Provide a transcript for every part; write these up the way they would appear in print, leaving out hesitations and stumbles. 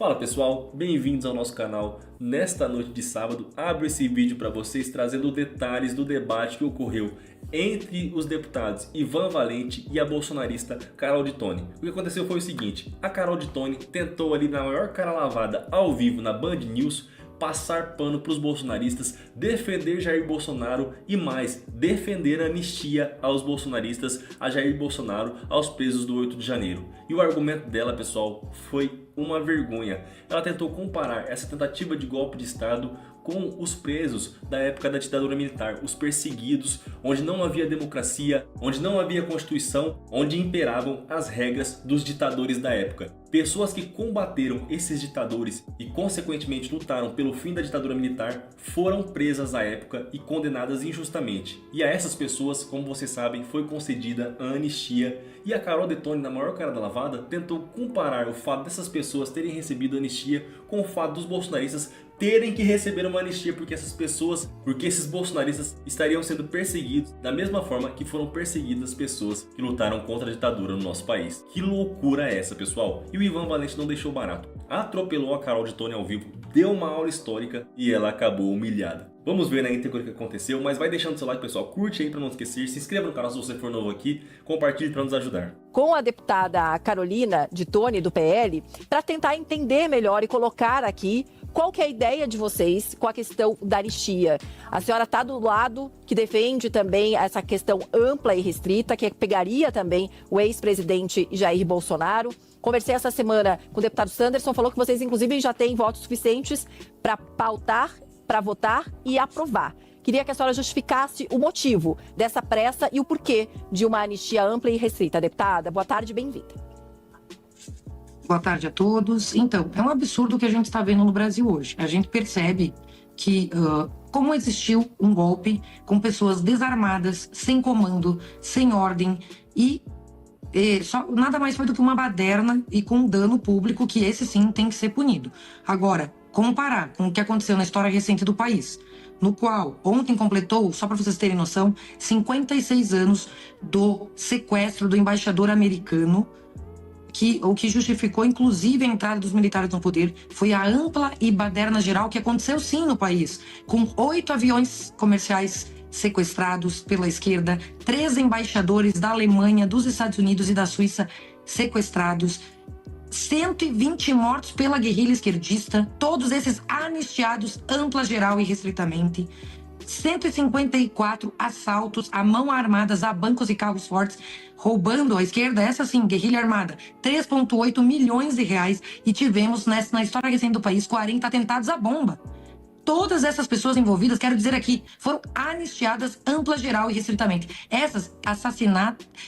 Fala pessoal, bem-vindos ao nosso canal. Nesta noite de sábado, abro esse vídeo para vocês trazendo detalhes do debate que ocorreu entre os deputados Ivan Valente e a bolsonarista Carol Dittoni. O que aconteceu foi o seguinte: a Carol Dittoni tentou ali na maior cara lavada ao vivo na Band News passar pano para os bolsonaristas, defender Jair Bolsonaro e mais, defender a anistia aos bolsonaristas, a Jair Bolsonaro, aos presos do 8 de janeiro. E o argumento dela, pessoal, foi uma vergonha. Ela tentou comparar essa tentativa de golpe de Estado com os presos da época da ditadura militar, os perseguidos, onde não havia democracia, onde não havia Constituição, onde imperavam as regras dos ditadores da época. Pessoas que combateram esses ditadores e consequentemente lutaram pelo fim da ditadura militar foram presas à época e condenadas injustamente. E a essas pessoas, como vocês sabem, foi concedida a anistia. E a Carol Dittoni, na maior cara da lavada, tentou comparar o fato dessas pessoas terem recebido anistia com o fato dos bolsonaristas terem que receber uma anistia, porque esses bolsonaristas estariam sendo perseguidos da mesma forma que foram perseguidas as pessoas que lutaram contra a ditadura no nosso país. Que loucura é essa, pessoal? E o Ivan Valente não deixou barato. Atropelou a Carol Dittoni ao vivo, deu uma aula histórica e ela acabou humilhada. Vamos ver na íntegra o que aconteceu, mas vai deixando seu like, pessoal, curte aí para não esquecer, se inscreva no canal se você for novo aqui, compartilhe para nos ajudar. Com a deputada Carolina Dittoni, do PL, para tentar entender melhor e colocar aqui qual que é a ideia de vocês com a questão da anistia. A senhora está do lado que defende também essa questão ampla e restrita, que pegaria também o ex-presidente Jair Bolsonaro. Conversei essa semana com o deputado Sanderson, falou que vocês inclusive já têm votos suficientes para pautar, para votar e aprovar. Queria que a senhora justificasse o motivo dessa pressa e o porquê de uma anistia ampla e restrita. Deputada, boa tarde, bem-vinda. Boa tarde a todos. Então, é um absurdo o que a gente está vendo no Brasil hoje. A gente percebe que, como existiu um golpe com pessoas desarmadas, sem comando, sem ordem nada mais foi do que uma baderna e com um dano público que esse sim tem que ser punido. Agora, comparar com o que aconteceu na história recente do país, no qual ontem completou, só para vocês terem noção, 56 anos do sequestro do embaixador americano, o que justificou inclusive a entrada dos militares no poder, foi a ampla e baderna geral que aconteceu sim no país, com 8 aviões comerciais sequestrados pela esquerda, 3 embaixadores da Alemanha, dos Estados Unidos e da Suíça sequestrados, 120 mortos pela guerrilha esquerdista, todos esses anistiados ampla, geral e restritamente, 154 assaltos à mão armadas a bancos e carros fortes, roubando a esquerda, essa sim, guerrilha armada, 3,8 milhões de reais, e tivemos na história recente do país 40 atentados à bomba. Todas essas pessoas envolvidas, quero dizer aqui, foram anistiadas ampla, geral e restritamente. Essas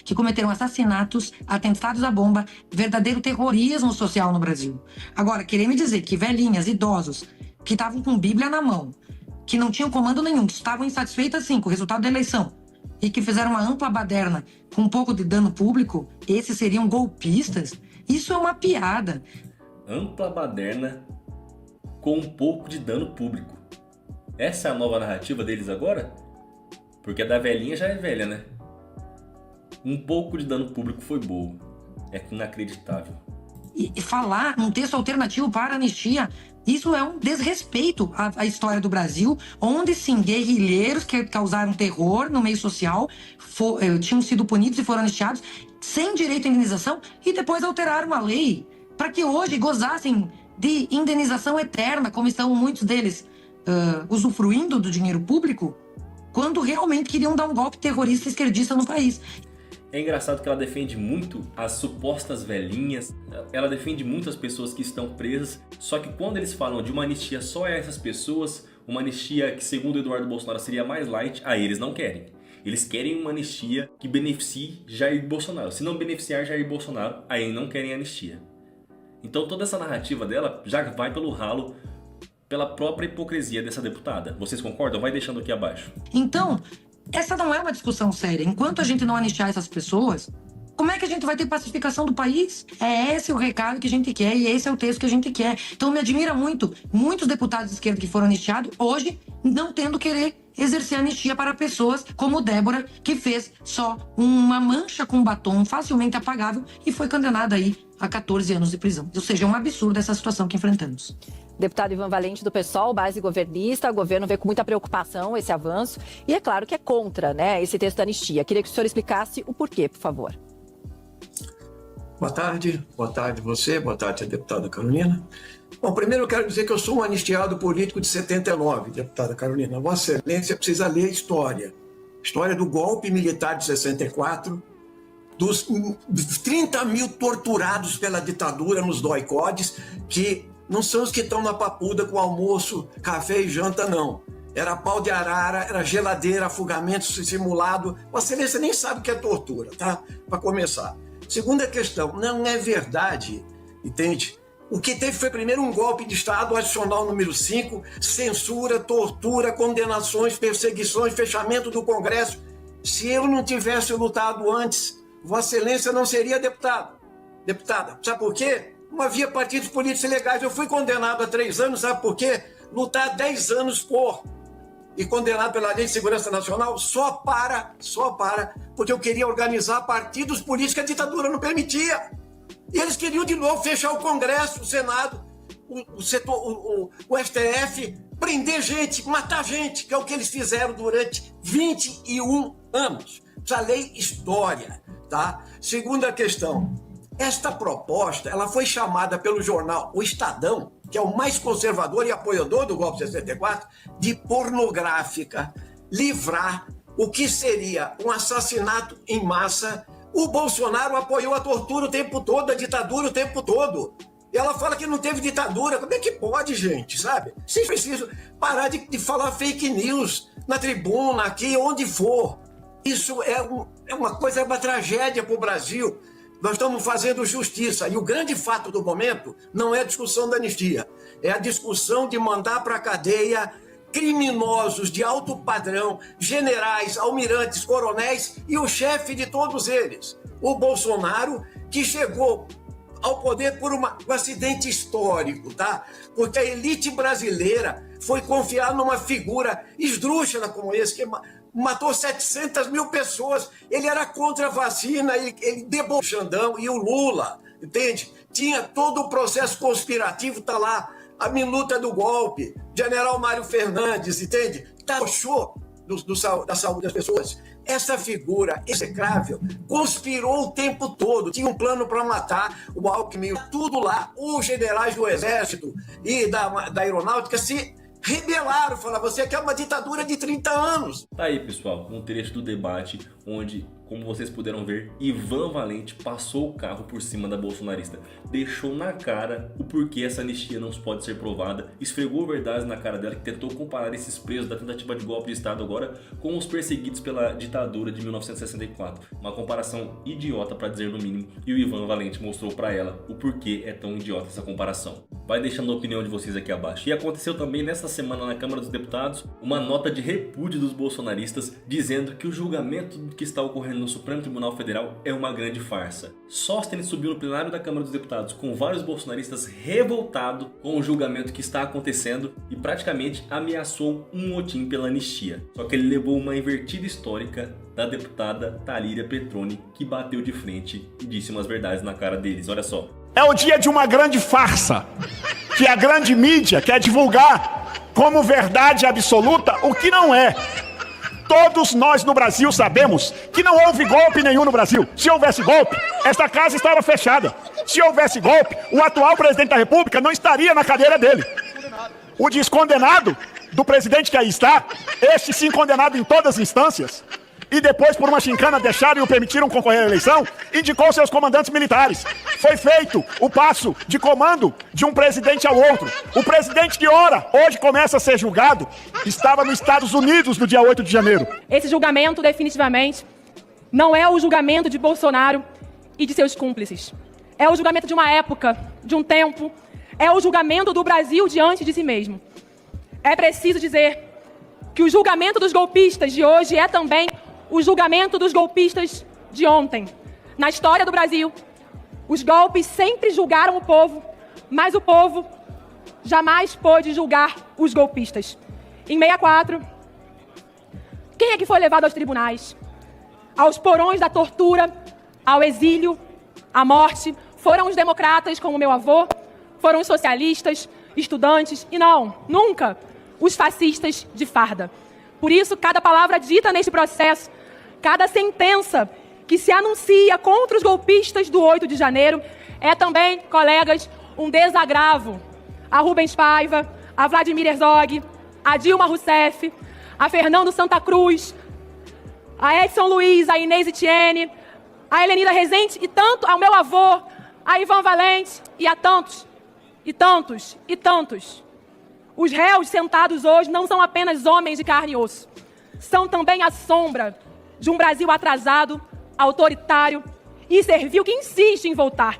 que cometeram assassinatos, atentados à bomba, verdadeiro terrorismo social no Brasil. Agora, querer me dizer que velhinhas, idosos, que estavam com Bíblia na mão, que não tinham comando nenhum, que estavam insatisfeitas sim com o resultado da eleição e que fizeram uma ampla baderna com um pouco de dano público, esses seriam golpistas? Isso é uma piada. Ampla baderna com um pouco de dano público. Essa é a nova narrativa deles agora? Porque a da velhinha já é velha, né? Um pouco de dano público foi boa. É inacreditável. E falar num texto alternativo para a anistia, isso é um desrespeito à história do Brasil, onde sim, guerrilheiros que causaram terror no meio social tinham sido punidos e foram anistiados sem direito à indenização e depois alteraram a lei para que hoje gozassem de indenização eterna, como estão muitos deles usufruindo do dinheiro público, quando realmente queriam dar um golpe terrorista esquerdista no país. É engraçado que ela defende muito as supostas velhinhas, ela defende muito as pessoas que estão presas, só que quando eles falam de uma anistia só a essas pessoas, uma anistia que segundo Eduardo Bolsonaro seria mais light, aí eles não querem. Eles querem uma anistia que beneficie Jair Bolsonaro. Se não beneficiar Jair Bolsonaro, aí não querem anistia. Então toda essa narrativa dela já vai pelo ralo pela própria hipocrisia dessa deputada. Vocês concordam? Vai deixando aqui abaixo. Então, essa não é uma discussão séria. Enquanto a gente não anistiar essas pessoas, como é que a gente vai ter pacificação do país? É esse o recado que a gente quer e esse é o texto que a gente quer. Então me admira muito, muitos deputados de esquerda que foram anistiados, hoje não tendo querer exercer anistia para pessoas como Débora, que fez só uma mancha com batom facilmente apagável e foi condenada aí a 14 anos de prisão. Ou seja, é um absurdo essa situação que enfrentamos. Deputado Ivan Valente do PSOL, base governista, o governo vê com muita preocupação esse avanço e é claro que é contra, né, esse texto da anistia. Queria que o senhor explicasse o porquê, por favor. Boa tarde você, boa tarde a deputada Carolina. Bom, primeiro eu quero dizer que eu sou um anistiado político de 79, deputada Carolina. Vossa Excelência precisa ler a história. História do golpe militar de 64, dos 30 mil torturados pela ditadura nos DOI-CODES, que não são os que estão na papuda com almoço, café e janta, não. Era pau de arara, era geladeira, afogamento simulado. Vossa Excelência nem sabe o que é tortura, tá? Para começar. Segunda questão, não é verdade, entende? O que teve foi primeiro um golpe de Estado, adicional número 5, censura, tortura, condenações, perseguições, fechamento do Congresso. Se eu não tivesse lutado antes, Vossa Excelência não seria deputada. Sabe por quê? Não havia partidos políticos ilegais. Eu fui condenado a 3 anos, sabe por quê? Lutar 10 anos e condenado pela Lei de Segurança Nacional só para, porque eu queria organizar partidos políticos que a ditadura não permitia. E eles queriam de novo fechar o Congresso, o Senado, o STF, prender gente, matar gente, que é o que eles fizeram durante 21 anos. Essa lei história, tá? Segunda questão, esta proposta, ela foi chamada pelo jornal O Estadão, que é o mais conservador e apoiador do golpe de 64, de pornográfica, livrar o que seria um assassinato em massa. O Bolsonaro apoiou a tortura o tempo todo, a ditadura o tempo todo. E ela fala que não teve ditadura. Como é que pode, gente, sabe? Vocês precisam parar de falar fake news na tribuna, aqui, onde for. Isso é uma coisa, é uma tragédia para o Brasil. Nós estamos fazendo justiça. E o grande fato do momento não é a discussão da anistia. É a discussão de mandar para a cadeia criminosos de alto padrão, generais, almirantes, coronéis e o chefe de todos eles, o Bolsonaro, que chegou ao poder por um acidente histórico, tá? Porque a elite brasileira foi confiar numa figura esdrúxula como esse, que matou 700 mil pessoas. Ele era contra a vacina, ele debochou o Xandão e o Lula, entende? Tinha todo o processo conspirativo, tá lá, a minuta do golpe, General Mário Fernandes, entende? Taxou da saúde das pessoas. Essa figura execrável conspirou o tempo todo, tinha um plano para matar o Alckmin, tudo lá. Os generais do Exército e da Aeronáutica se rebelaram, falaram, você quer uma ditadura de 30 anos. Tá aí, pessoal, um trecho do debate onde, como vocês puderam ver, Ivan Valente passou o carro por cima da bolsonarista, deixou na cara o porquê essa anistia não pode ser provada, esfregou verdades na cara dela, que tentou comparar esses presos da tentativa de golpe de Estado agora com os perseguidos pela ditadura de 1964. Uma comparação idiota, para dizer no mínimo, e o Ivan Valente mostrou para ela o porquê é tão idiota essa comparação. Vai deixando a opinião de vocês aqui abaixo. E aconteceu também nessa semana na Câmara dos Deputados uma nota de repúdio dos bolsonaristas dizendo que o julgamento que está ocorrendo no Supremo Tribunal Federal é uma grande farsa. Sóstenes subiu no plenário da Câmara dos Deputados com vários bolsonaristas revoltados com o julgamento que está acontecendo e praticamente ameaçou um motim pela anistia. Só que ele levou uma invertida histórica da deputada Thalíria Petroni, que bateu de frente e disse umas verdades na cara deles. Olha só. É o dia de uma grande farsa, que a grande mídia quer divulgar como verdade absoluta o que não é. Todos nós no Brasil sabemos que não houve golpe nenhum no Brasil. Se houvesse golpe, esta casa estava fechada. Se houvesse golpe, o atual presidente da República não estaria na cadeira dele. O descondenado do presidente que aí está, este sim condenado em todas as instâncias, e depois por uma chincana deixaram e o permitiram concorrer à eleição, indicou seus comandantes militares. Foi feito o passo de comando de um presidente ao outro. O presidente que ora, hoje começa a ser julgado, estava nos Estados Unidos no dia 8 de janeiro. Esse julgamento definitivamente não é o julgamento de Bolsonaro e de seus cúmplices. É o julgamento de uma época, de um tempo. É o julgamento do Brasil diante de si mesmo. É preciso dizer que o julgamento dos golpistas de hoje é também o julgamento dos golpistas de ontem. Na história do Brasil, os golpes sempre julgaram o povo, mas o povo jamais pôde julgar os golpistas. Em 64, quem é que foi levado aos tribunais? Aos porões da tortura, ao exílio, à morte? Foram os democratas, como meu avô? Foram os socialistas, estudantes? E não, nunca os fascistas de farda. Por isso, cada palavra dita neste processo, cada sentença que se anuncia contra os golpistas do 8 de janeiro é também, colegas, um desagravo a Rubens Paiva, a Vladimir Herzog, a Dilma Rousseff, a Fernando Santa Cruz, a Edson Luiz, a Inês Etienne, a Helenira Rezende e tanto ao meu avô, a Ivan Valente e a tantos, e tantos, e tantos. Os réus sentados hoje não são apenas homens de carne e osso. São também a sombra de um Brasil atrasado, autoritário e servil que insiste em voltar.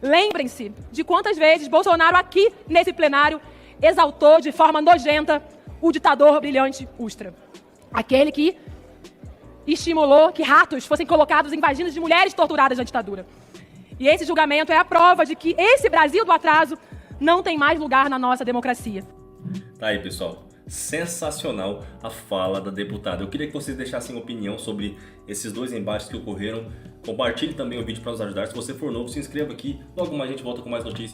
Lembrem-se de quantas vezes Bolsonaro aqui, nesse plenário, exaltou de forma nojenta o ditador brilhante Ustra. Aquele que estimulou que ratos fossem colocados em vaginas de mulheres torturadas na ditadura. E esse julgamento é a prova de que esse Brasil do atraso não tem mais lugar na nossa democracia. Tá aí, pessoal. Sensacional a fala da deputada. Eu queria que vocês deixassem opinião sobre esses dois embates que ocorreram. Compartilhe também o vídeo para nos ajudar. Se você for novo, se inscreva aqui. Logo mais a gente volta com mais notícias.